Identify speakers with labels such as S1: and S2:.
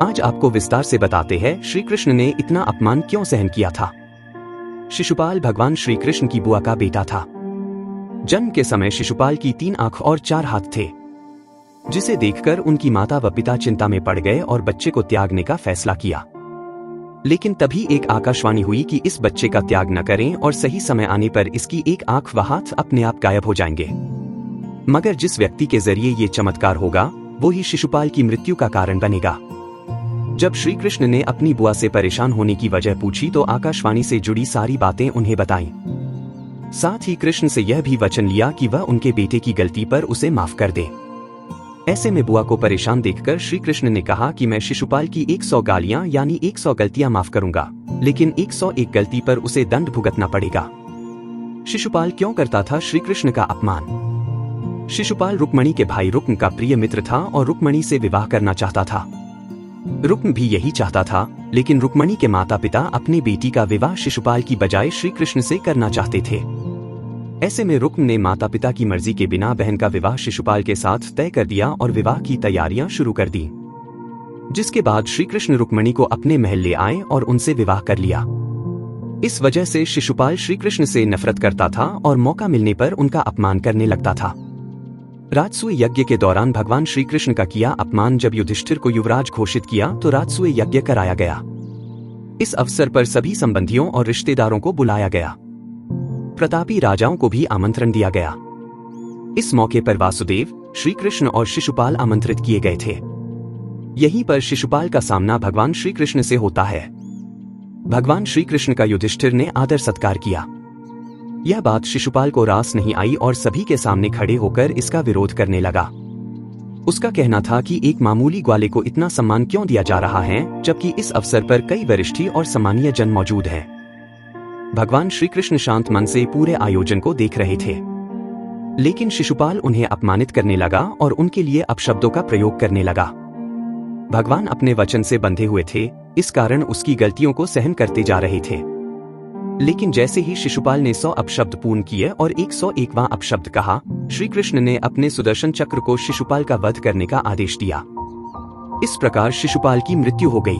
S1: आज आपको विस्तार से बताते हैं श्री कृष्ण ने इतना अपमान क्यों सहन किया था। शिशुपाल भगवान श्री कृष्ण की बुआ का बेटा था। जन्म के समय शिशुपाल की 3 आंख और 4 हाथ थे, जिसे देखकर उनकी माता व पिता चिंता में पड़ गए और बच्चे को त्यागने का फैसला किया। लेकिन तभी एक आकाशवाणी हुई कि इस बच्चे का त्याग न करें और सही समय आने पर इसकी एक आंख व हाथ अपने आप गायब हो जाएंगे। मगर जिस व्यक्ति के जरिए ये चमत्कार होगा वो ही शिशुपाल की मृत्यु का कारण बनेगा। जब श्री कृष्ण ने अपनी बुआ से परेशान होने की वजह पूछी तो आकाशवाणी से जुड़ी सारी बातें उन्हें बताईं। साथ ही कृष्ण से यह भी वचन लिया कि वह उनके बेटे की गलती पर उसे माफ कर दे। ऐसे में बुआ को परेशान देखकर श्री कृष्ण ने कहा कि मैं शिशुपाल की 100 गालियां यानी 100 गलतियां माफ करूंगा, लेकिन 101 गलती पर उसे दंड भुगतना पड़ेगा। शिशुपाल क्यों करता था श्री कृष्ण का अपमान? शिशुपाल रुक्मणी के भाई रुक्म का प्रिय मित्र था और रुक्मणी से विवाह करना चाहता था। रुक्म भी यही चाहता था, लेकिन रुक्मणी के माता पिता अपनी बेटी का विवाह शिशुपाल की बजाय श्री कृष्ण से करना चाहते थे। ऐसे में रुक्म ने माता पिता की मर्जी के बिना बहन का विवाह शिशुपाल के साथ तय कर दिया और विवाह की तैयारियां शुरू कर दी। जिसके बाद श्री कृष्ण रुक्मणी को अपने महल ले आए और उनसे विवाह कर लिया। इस वजह से शिशुपाल श्री कृष्ण से नफरत करता था और मौका मिलने पर उनका अपमान करने लगता था। राजसूय यज्ञ के दौरान भगवान श्री कृष्ण का किया अपमान जब युधिष्ठिर को युवराज घोषित किया तो राजसूय यज्ञ कराया गया। इस अवसर पर सभी संबंधियों और रिश्तेदारों को बुलाया गया। प्रतापी राजाओं को भी आमंत्रण दिया गया। इस मौके पर वासुदेव, श्री कृष्ण और शिशुपाल आमंत्रित किए गए थे। यहीं पर शिशुपाल का सामना भगवान श्री कृष्ण से होता है। भगवान श्री कृष्ण का युधिष्ठिर ने आदर सत्कार किया। यह बात शिशुपाल को रास नहीं आई और सभी के सामने खड़े होकर इसका विरोध करने लगा। उसका कहना था कि एक मामूली ग्वाले को इतना सम्मान क्यों दिया जा रहा है, जबकि इस अवसर पर कई वरिष्ठ और सम्मानीय जन मौजूद हैं। भगवान श्री कृष्ण शांत मन से पूरे आयोजन को देख रहे थे, लेकिन शिशुपाल उन्हें अपमानित करने लगा और उनके लिए अपशब्दों का प्रयोग करने लगा। भगवान अपने वचन से बंधे हुए थे, इस कारण उसकी गलतियों को सहन करते जा रहे थे। लेकिन जैसे ही शिशुपाल ने 100 अपशब्द पूर्ण किए और 101वां अपशब्द कहा, श्री कृष्ण ने अपने सुदर्शन चक्र को शिशुपाल का वध करने का आदेश दिया। इस प्रकार शिशुपाल की मृत्यु हो गई।